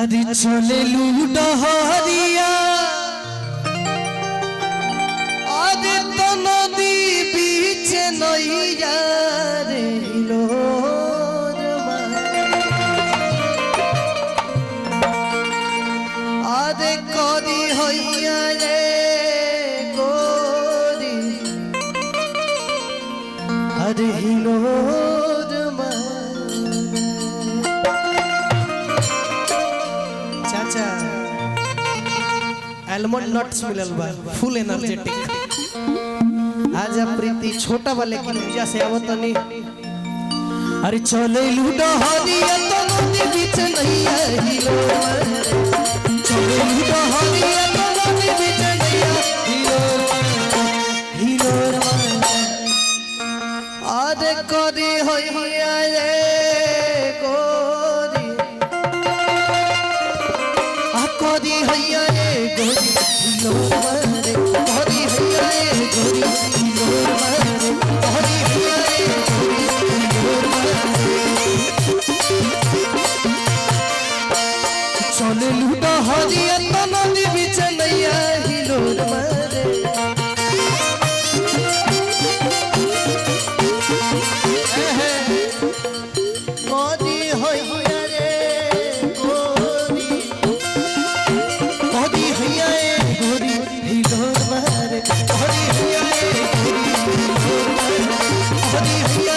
अरे चले लूडहरिया अरे तो नदी बीच नैया रे अरे करी हैया रे गोरी अरे हिलोर चाचा आलमंड नट्स मिलल बा फुल एनर्जेटिक आज प्रीति छोटा वाले की पूजा से आवत नहीं अरे चले लूडहरिया तो नदी बीच नैया हिलो चले लूडहरिया तो नदी बीच नैया हिलो अरे करी हैया रे गोरी करी हैया रे गोरी हिलो मारे करी हैया रे गोरी हिलो मारे करी हैया रे गोरी हिलो मारे चले लूडहरिया तो नदी बीच नैया हिलो मारे करी हैया रे गोरी करी हैया रे गोरी हिलो मारे करी हैया रे गोरी हिलो मारे करी हैया रे गोरी हिलो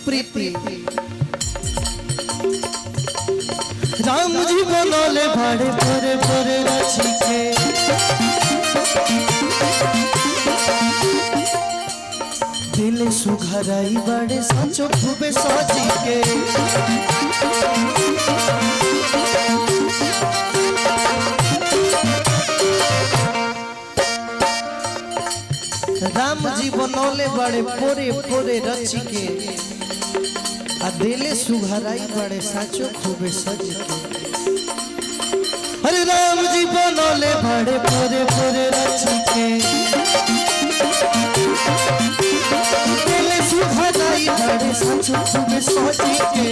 प्रीति राम जी बनले बड़े बड़े बड़े रची के दिल सुघराई बड़े सचो खूबे सजी के राम जी बनले बड़े पोरे पोरे रची के आ दिले सुघराई बड़े साचो खूबे सज के अरे राम जी बनले बड़े पोरे पोरे रची के दिले सुघराई बड़े साचो खूबे सज के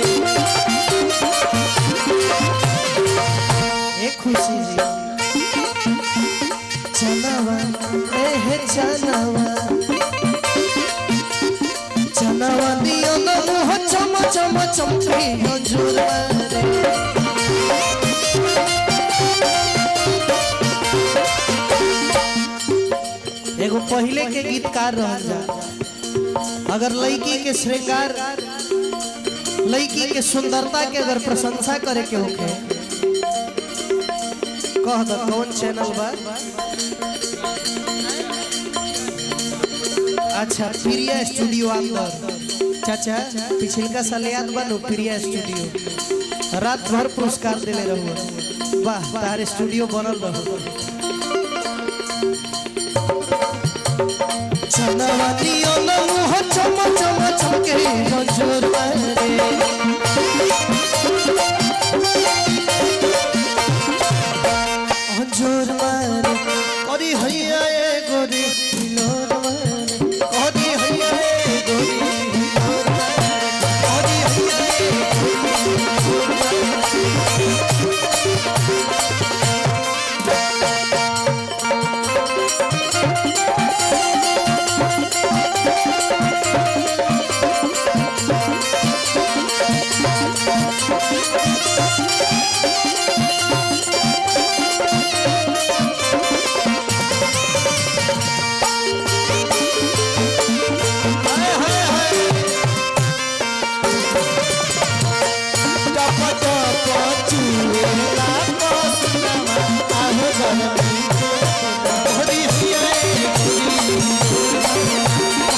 एक खुशी जी चनावा ए चनावा चनावा दियो न मुह चम चम चमके हजूर मारे एगो पहले के गीतकार रहल जा अगर लड़की के श्रृंगार लड़की के सुंदरता के अगर प्रशंसा करे के होके कह दो कौन चैनल बा अच्छा प्रिया स्टूडियो अंदर चाचा पिछलका साल याद बनो प्रिया स्टूडियो रात भर पुरस्कार देले रहो वाह तारे स्टूडियो बनल रहो चनावानी न मुह चम चम चमके हजूर मारे हजूर मारे करी हैया रे गोरी हिलो मारे करी हैया रे गोरी हिलो मारे करी हैया रे गोरी हिलो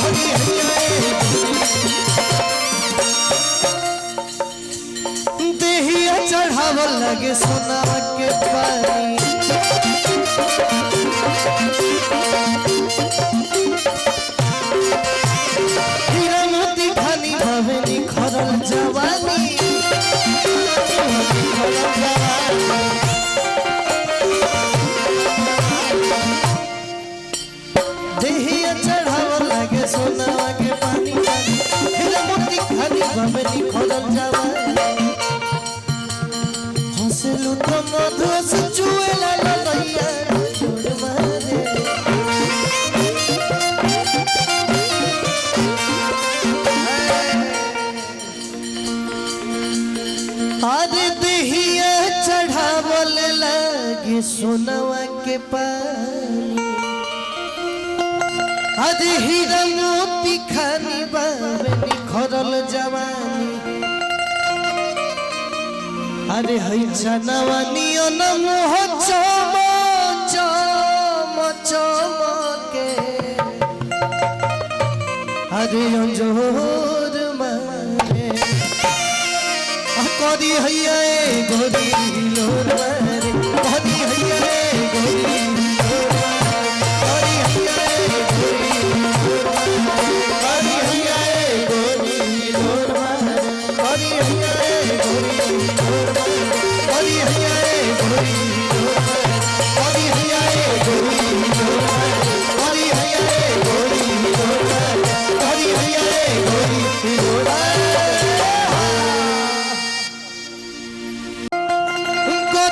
हरी चढ़ाव लगे सोना के पानी हीरा मोती खानी भावे निखरल जवानी देहिया चढ़ाव लगे सोना के पानी हीरा मोती खानी भावे निखरल जवानी हंसलू तो मधु से चुएला ललैया छोड़ मारे आदि देहिया चढ़ावल लगे सोनवा के पानी आदि हीरा मोती खानी बावे निखरल जवानी अरे हई जनवानी मोह चम चम चमके अरे अंजोर मारे करी हैया गोरी लोर मारे करी हैया गोरी लोर मारे करी हैया गोरी लोर मारे करी हैया गोरी लोर मारे करी हैया गोरी लोर मारे करी हैया गोरी लोर मारे करी हैया गोरी लोर मारे करी हैया गोरी लोर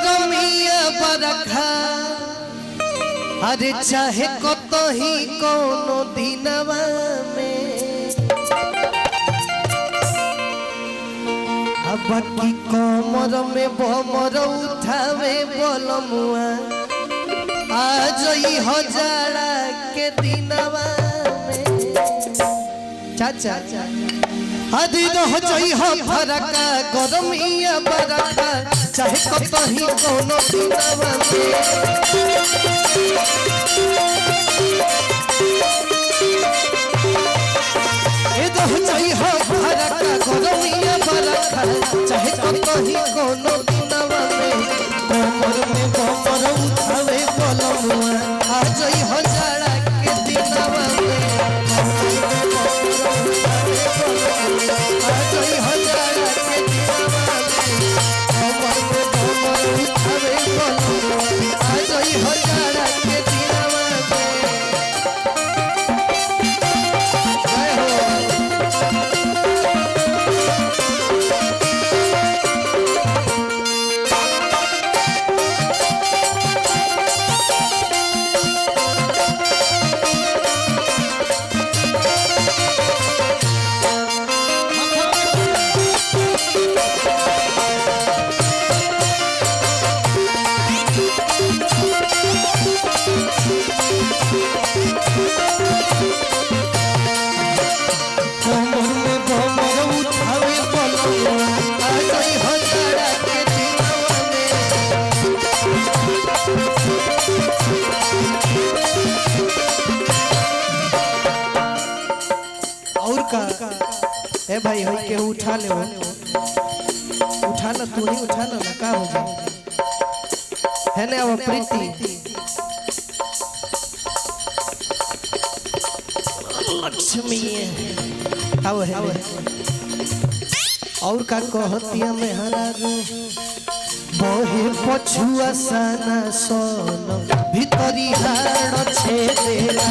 बरखा अरे चाहे कतही कोनो दिनवा में अब की कमर में बमर उठावे बलमुआ आज ही हजारा के दिनवा में चाचा आदि रह जाई हो फरका गरमिया बरखा चाहे कतही कोनो दिनवा में ए रह जाई हो फरका गरमिया बरखा चाहे कतही कोनो दिनवा में कमर में बमर उठावे बलमुआ आज ही हजारा के दिनवा में आज ही हजारा के दिनवा आज ही हजारा के दिनवा ए भाई हो के उठा ले उठा ला तू ही उठा ला ना का हो जाए है ना वो प्रीति लक्ष्मी आओ है और का कहतिया में हरा बहे पछुआ सना सोन भीतरी हाड़ छेदेला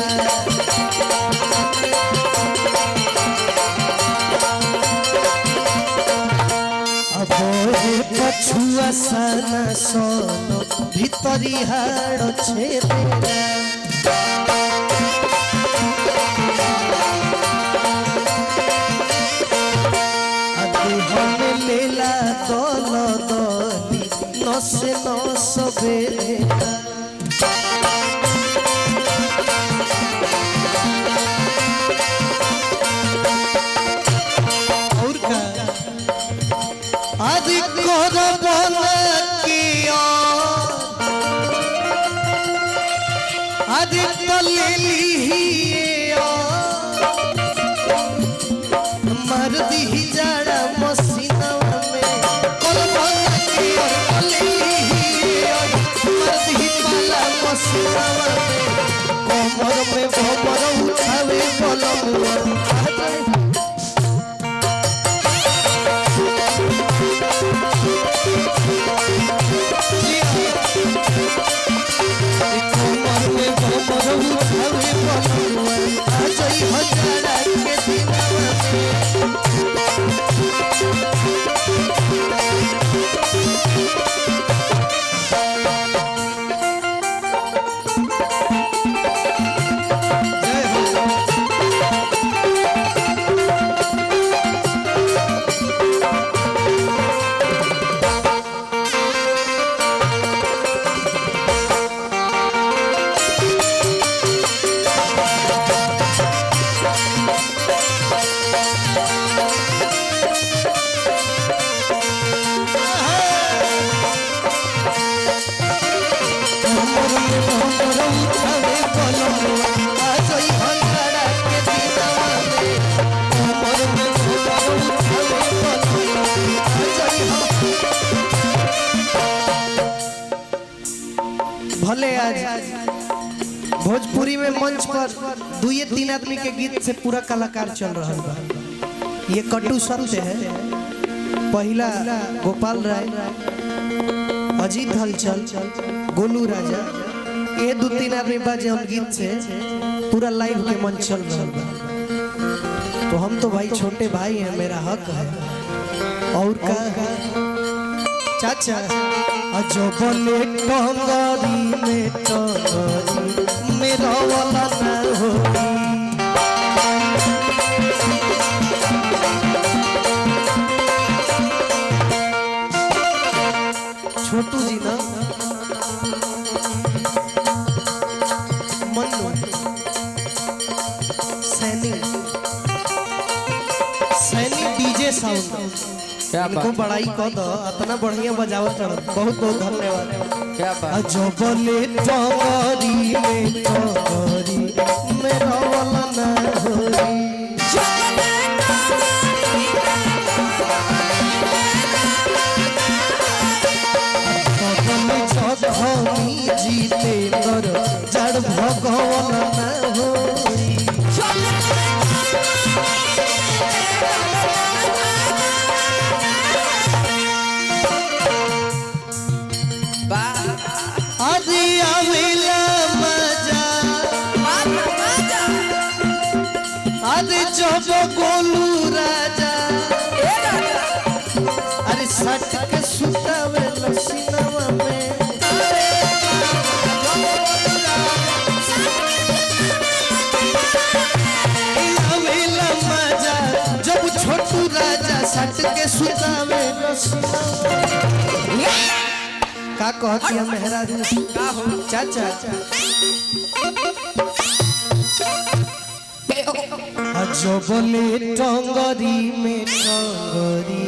पछुआ सना सोन भीतरी हाड़ छेदेला लेला दल दली नसे नस बेला और का आदि कर बना किया आदि तले लिहिया मर दी जाड़ा मसीना में कर बना सीनावा में कमर में भमर उठावे बलमुआ आ जाई कमर में भमर उठावे बलमुआ आ जाई हजारा के दिनवा में भले आज भोजपुरी में मंच पर 2-3 आदमी के गीत से पूरा कलाकार चल रहा है। ये कटु सत्य है। पहला गोपाल राय, अजीत हलचल, गोलू राजा, ये 2-3 आदमी बाजे हम गीत से पूरा लाइव के मंच चल रहा है। तो हम तो भाई छोटे भाई हैं, मेरा हक है। और का चाचा अजबले टंगरी में टंगरी मेरा वाला ना होगी छोटू जी ना मन्नू सैनी डीजे साउंड इनको बड़ाई कह दो, इतना बढ़िया बजावत बहुत बहुत धन्यवाद। क्या बात अजबले टंगरी में टंगरी मेरा वाला ना होई हम जीते कर जड़ भगवान ना होई जब गोलू राजा अरे सट के सुतावे लसीनावा में आवेला मजा जब छोटू राजा सट के सुतावे लसीनावा का कहती है मेहरा का हो चाचा अजबले टंगरी में टंगरी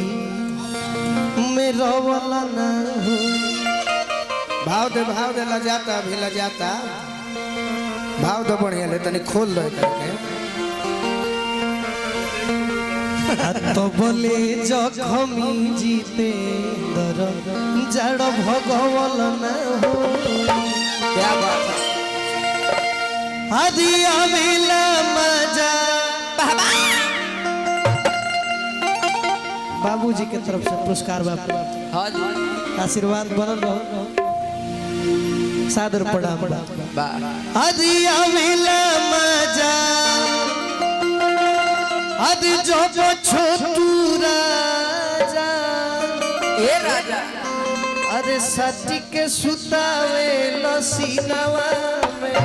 मेरा वाला ना हो भाव दे लजाता भी लजाता भाव दो बढ़िया ले तनी खोल दो करके तो बोले जखमी जीते दर जड़ भगवान ना हो क्या बात है आदि अमिला मजा बाबूजी के तरफ से पुरस्कार बाबू हाँ जी आशीर्वाद बनल रहो सादर प्रणाम आदि अमिला मजा आदि जो छोटू राजा ए राजा अरे सटी के सुतावे लसीनावा में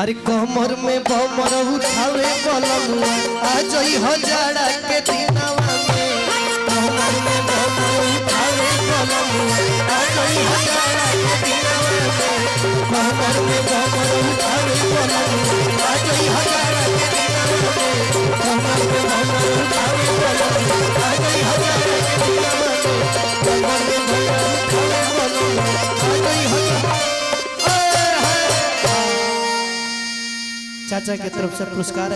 अरे कमर में भमर उठावे बलमुआ आ जई हजारा के दिनवा में कमर में भमर उठावे बलमुआ आ जई हजारा के दिनवा में कमर में भमर उठावे बलमुआ आ जई हजारा के दिनवा में कमर में भमर उठावे बलमुआ आ जई हजारा के दिनवा में कमर में भमर उठावे बलमुआ आ जई हजारा चाचा की तरफ से पुरस्कार।